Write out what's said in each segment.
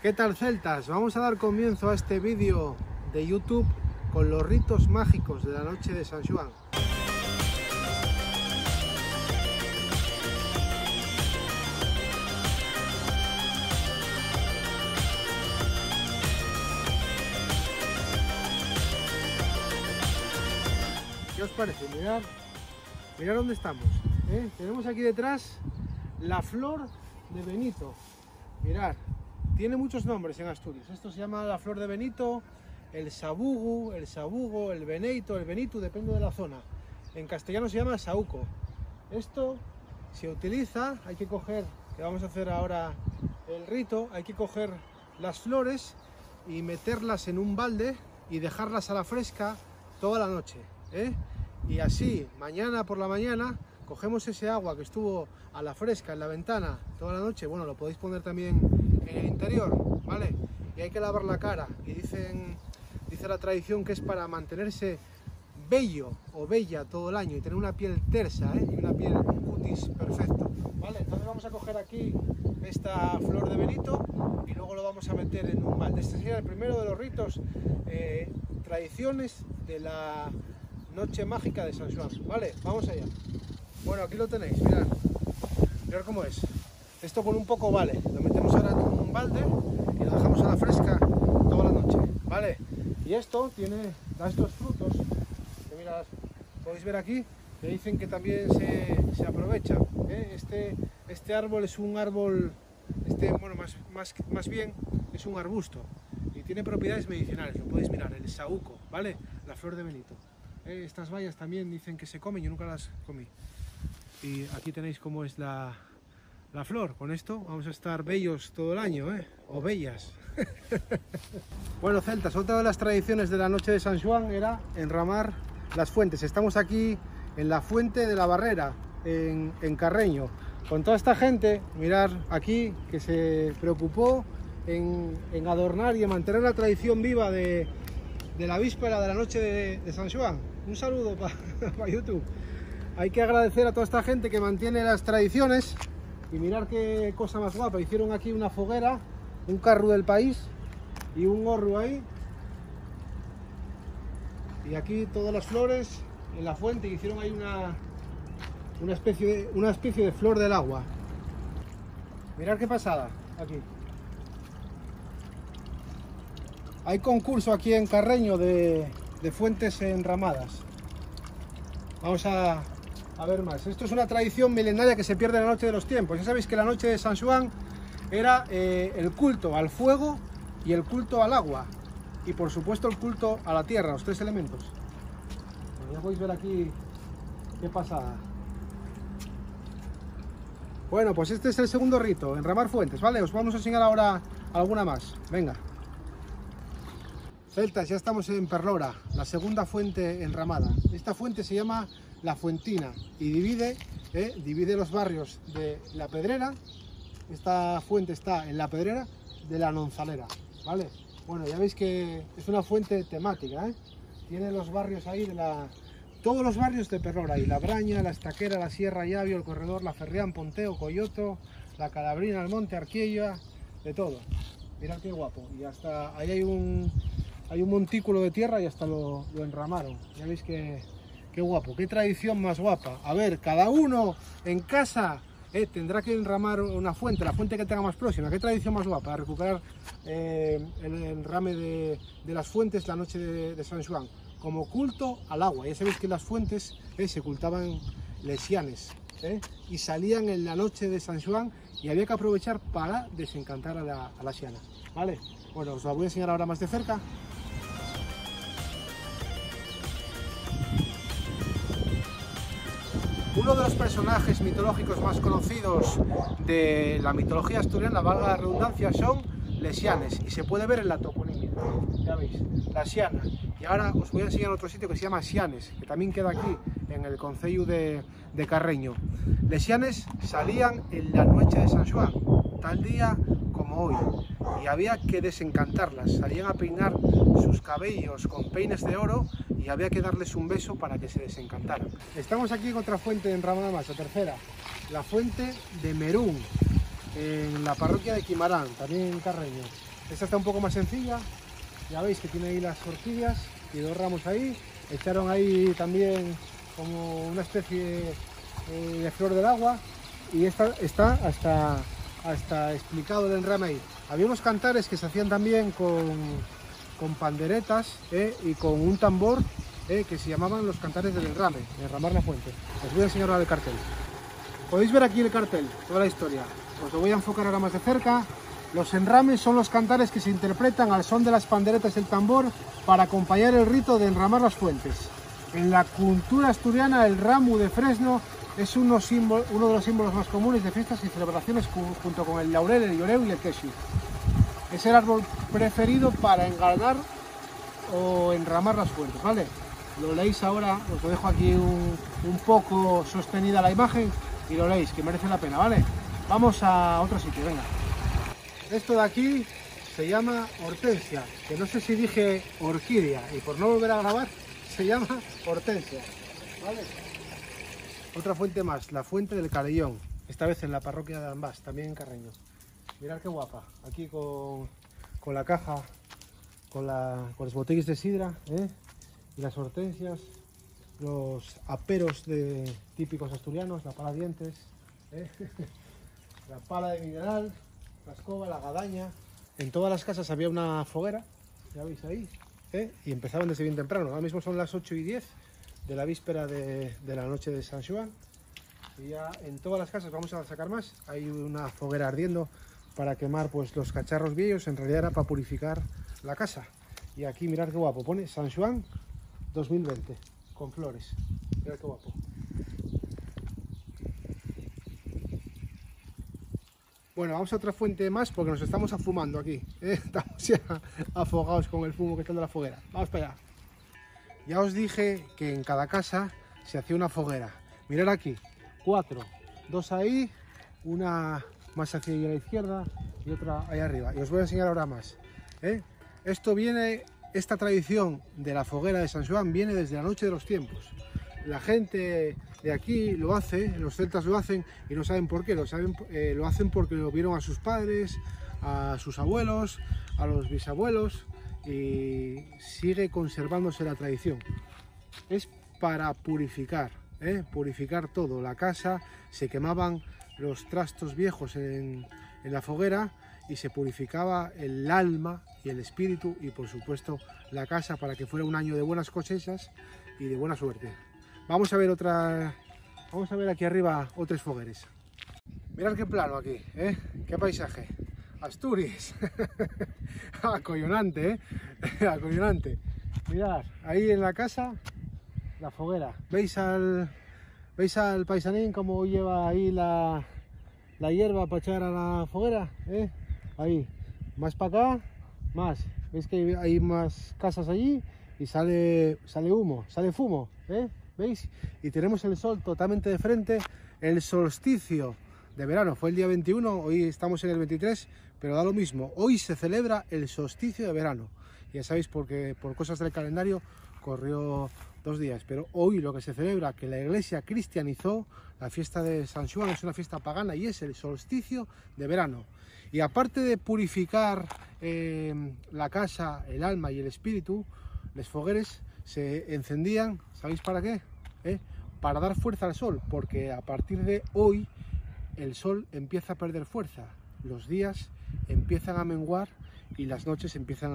¿Qué tal, celtas? Vamos a dar comienzo a este vídeo de YouTube con los ritos mágicos de la noche de San Xoán. ¿Qué os parece? Mirad dónde estamos. Tenemos aquí detrás la flor de Benito. Mirad, tiene muchos nombres en Asturias. Esto se llama la flor de Benito, el sabugo, el beneito, el benitu, depende de la zona. En castellano se llama saúco. Esto se utiliza, hay que coger, que vamos a hacer ahora el rito, hay que coger las flores y meterlas en un balde y dejarlas a la fresca toda la noche. Y así, mañana por la mañana, cogemos ese agua que estuvo a la fresca en la ventana toda la noche. Bueno, lo podéis poner también en el interior, ¿vale? Y hay que lavar la cara. Y dice la tradición que es para mantenerse bello o bella todo el año y tener una piel tersa, y una piel, un cutis perfecto, ¿vale? Entonces vamos a coger aquí esta flor de Benito y luego lo vamos a meter en un balde. Este sería el primero de los ritos, tradiciones de la noche mágica de San Xoán, ¿vale? Vamos allá. Bueno, aquí lo tenéis, mirad cómo es. Esto con un poco vale, lo metemos ahora en un balde y lo dejamos a la fresca toda la noche, ¿vale? Y esto da estos frutos, que mirad, podéis ver aquí, que dicen que también se aprovecha. Este árbol es un árbol, bueno, más bien es un arbusto y tiene propiedades medicinales, lo podéis mirar, el saúco, ¿vale? La flor de Benito. Estas bayas también dicen que se comen, yo nunca las comí. Y aquí tenéis cómo es la flor. Con esto vamos a estar bellos todo el año, o bellas. Bueno, celtas, otra de las tradiciones de la noche de San Xoán era enramar las fuentes. Estamos aquí en la fuente de la Barrera, en Carreño, con toda esta gente, mirad aquí, que se preocupó en adornar y en mantener la tradición viva de la víspera de la noche de San Xoán. Un saludo para YouTube. Hay que agradecer a toda esta gente que mantiene las tradiciones y mirar qué cosa más guapa. Hicieron aquí una foguera, un carro del país y un gorro ahí. Y aquí todas las flores en la fuente, y hicieron ahí una especie de flor del agua. Mirad qué pasada aquí. Hay concurso aquí en Carreño de fuentes enramadas. Vamos a ver más. Esto es una tradición milenaria que se pierde en la noche de los tiempos. Ya sabéis que la noche de San Xoán era el culto al fuego y el culto al agua. Y por supuesto el culto a la tierra, los tres elementos. Bueno, ya podéis ver aquí qué pasada. Bueno, pues este es el segundo rito, enramar fuentes, ¿vale? Os vamos a enseñar ahora alguna más. Venga. Celtas, ya estamos en Perlora, la segunda fuente enramada. Esta fuente se llama La Fuentina y divide los barrios de La Pedrera. Esta fuente está en La Pedrera de la Nonzalera, ¿vale? Bueno, ya veis que es una fuente temática, Tiene los barrios ahí todos los barrios de Perlora, y La Braña, La Estaquera, La Sierra, Llavio, El Corredor, La Ferrián, Ponteo, Coyoto, La Calabrina, El Monte, Arquiella, de todo. Mirad qué guapo. Y hasta ahí hay un montículo de tierra y hasta lo enramaron. Ya veis qué guapo, qué tradición más guapa. A ver, cada uno en casa tendrá que enramar una fuente, la fuente que tenga más próxima. Qué tradición más guapa, recuperar el enrame de las fuentes la noche de San Xoán, como culto al agua. Ya sabéis que las fuentes se cultaban lesianes, y salían en la noche de San Xoán y había que aprovechar para desencantar a la xiana, ¿vale? Bueno, os la voy a enseñar ahora más de cerca. Uno de los personajes mitológicos más conocidos de la mitología asturiana, valga la redundancia, son lesianes, y se puede ver en la toponimia, ya veis, la xiana. Y ahora os voy a enseñar otro sitio que se llama Xianes, que también queda aquí en el concello de Carreño. Lesianes salían en la noche de San Xoán, tal día como hoy, y había que desencantarlas. Salían a peinar sus cabellos con peines de oro y había que darles un beso para que se desencantaran. Estamos aquí en otra fuente enramada más, la tercera, la fuente de Merún, en la parroquia de Quimarán, también en Carreño. Esta está un poco más sencilla, ya veis que tiene ahí las orquídeas y 2 ramos ahí. Echaron ahí también como una especie de flor del agua y esta está hasta explicado el enrame ahí. Había unos cantares que se hacían también con panderetas y con un tambor que se llamaban los cantares del enrame, de enramar la fuente. Os voy a enseñar ahora el cartel. Podéis ver aquí el cartel, toda la historia. Os lo voy a enfocar ahora más de cerca. Los enrames son los cantares que se interpretan al son de las panderetas y el tambor para acompañar el rito de enramar las fuentes. En la cultura asturiana, el ramu de fresno es uno de los símbolos más comunes de fiestas y celebraciones junto con el laurel, el lloreu y el quexi. Es el árbol preferido para engalnar o enramar las fuentes, ¿vale? Lo leéis ahora, os lo dejo aquí un poco sostenida la imagen y lo leéis, que merece la pena, ¿vale? Vamos a otro sitio, venga. Esto de aquí se llama hortensia, que no sé si dije orquídea y por no volver a grabar se llama hortensia, ¿vale? Otra fuente más, la fuente del Carellón, esta vez en la parroquia de Ambás, también en Carreño. Mirad qué guapa, aquí con la caja, con los botellas de sidra, y las hortensias, los aperos típicos asturianos, la pala dientes, la pala de mineral, la escoba, la gadaña. En todas las casas había una foguera, ya veis ahí, y empezaban desde bien temprano. Ahora mismo son las 8:10 de la víspera de la noche de San Xoán. Y ya en todas las casas, vamos a sacar más, hay una foguera ardiendo para quemar pues los cacharros viejos. En realidad era para purificar la casa. Y aquí mirad qué guapo, pone San Xoán 2020, con flores. Mirad qué guapo. Bueno, vamos a otra fuente más porque nos estamos afumando aquí. Estamos ya afogados con el fumo que está de la foguera. Vamos para allá. Ya os dije que en cada casa se hacía una foguera. Mirad aquí, 4, 2 ahí, una más hacia la izquierda y otra ahí arriba. Y os voy a enseñar ahora más. Esta tradición de la foguera de San Xoán viene desde la noche de los tiempos. La gente de aquí lo hace, los celtas lo hacen y no saben por qué. Lo hacen porque lo vieron a sus padres, a sus abuelos, a los bisabuelos y sigue conservándose la tradición. Es para purificar, purificar todo. La casa, se quemaban los trastos viejos en la foguera y se purificaba el alma y el espíritu y por supuesto la casa para que fuera un año de buenas cosechas y de buena suerte. Vamos a ver aquí arriba otros fogueres. Mirad qué plano aquí, qué paisaje. Asturias. Acollonante, acollonante. Mirad, ahí en la casa la foguera. ¿Veis al paisanín cómo lleva ahí la hierba para echar a la foguera? Ahí, más para acá, más. ¿Veis que hay más casas allí? Y sale humo, sale fumo, ¿veis? Y tenemos el sol totalmente de frente. El solsticio de verano fue el día 21, hoy estamos en el 23, pero da lo mismo. Hoy se celebra el solsticio de verano. Ya sabéis, porque por cosas del calendario corrió 2 días, pero hoy lo que se celebra, que la iglesia cristianizó, la fiesta de San Xoán es una fiesta pagana y es el solsticio de verano. Y aparte de purificar la casa, el alma y el espíritu, los fogueres se encendían, ¿sabéis para qué? Para dar fuerza al sol, porque a partir de hoy el sol empieza a perder fuerza, los días empiezan a menguar y las noches empiezan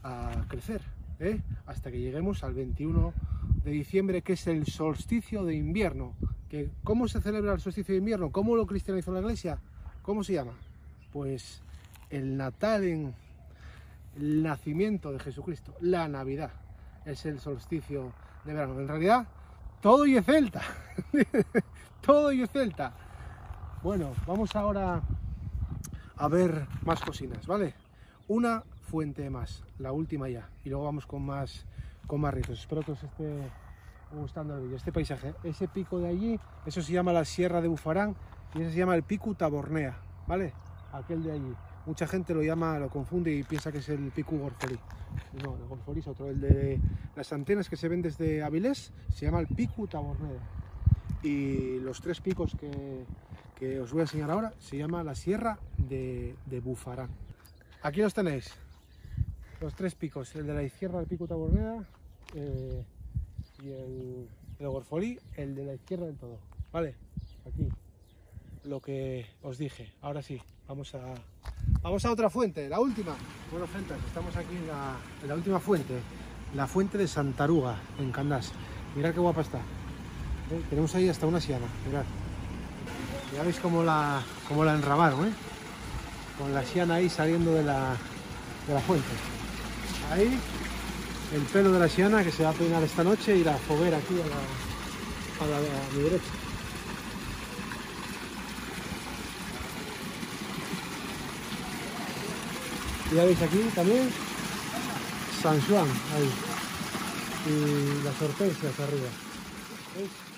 a crecer, hasta que lleguemos al 21 de diciembre, que es el solsticio de invierno. ¿Cómo se celebra el solsticio de invierno? ¿Cómo lo cristianizó la iglesia? ¿Cómo se llama? Pues el Natal, el nacimiento de Jesucristo, la Navidad, es el solsticio de verano. En realidad, todo y es celta, todo y es celta. Bueno, vamos ahora a ver más cocinas, ¿vale? Una fuente más, la última ya, y luego vamos con más rizos. Espero que os esté gustando el vídeo. Este paisaje, ese pico de allí, eso se llama la Sierra de Bufarán y ese se llama el Pico Tabornea, ¿vale? Aquel de allí. Mucha gente lo confunde y piensa que es el Pico Gorforí. No, el Gorforí es otro. El de las antenas que se ven desde Avilés se llama el Pico Tabornea. Y los 3 picos que os voy a enseñar ahora se llama la Sierra de Bufarán. Aquí los tenéis, los 3 picos, el de la izquierda, el pico Taborneda, y el Gorfolí, el de la izquierda del todo. Vale, aquí lo que os dije. Ahora sí, vamos a otra fuente, la última. Bueno, gente, estamos aquí en la última fuente, la fuente de Santaruga, en Candás. Mirad qué guapa está. Tenemos ahí hasta una siana, mirad. Ya veis cómo la enramaron, ¿eh? Con la siana ahí saliendo de la fuente. Ahí el pelo de la siana que se va a peinar esta noche y la foguera aquí a mi derecha. Y ya veis aquí también San Juan, ahí, y las hortensias arriba. ¿Veis?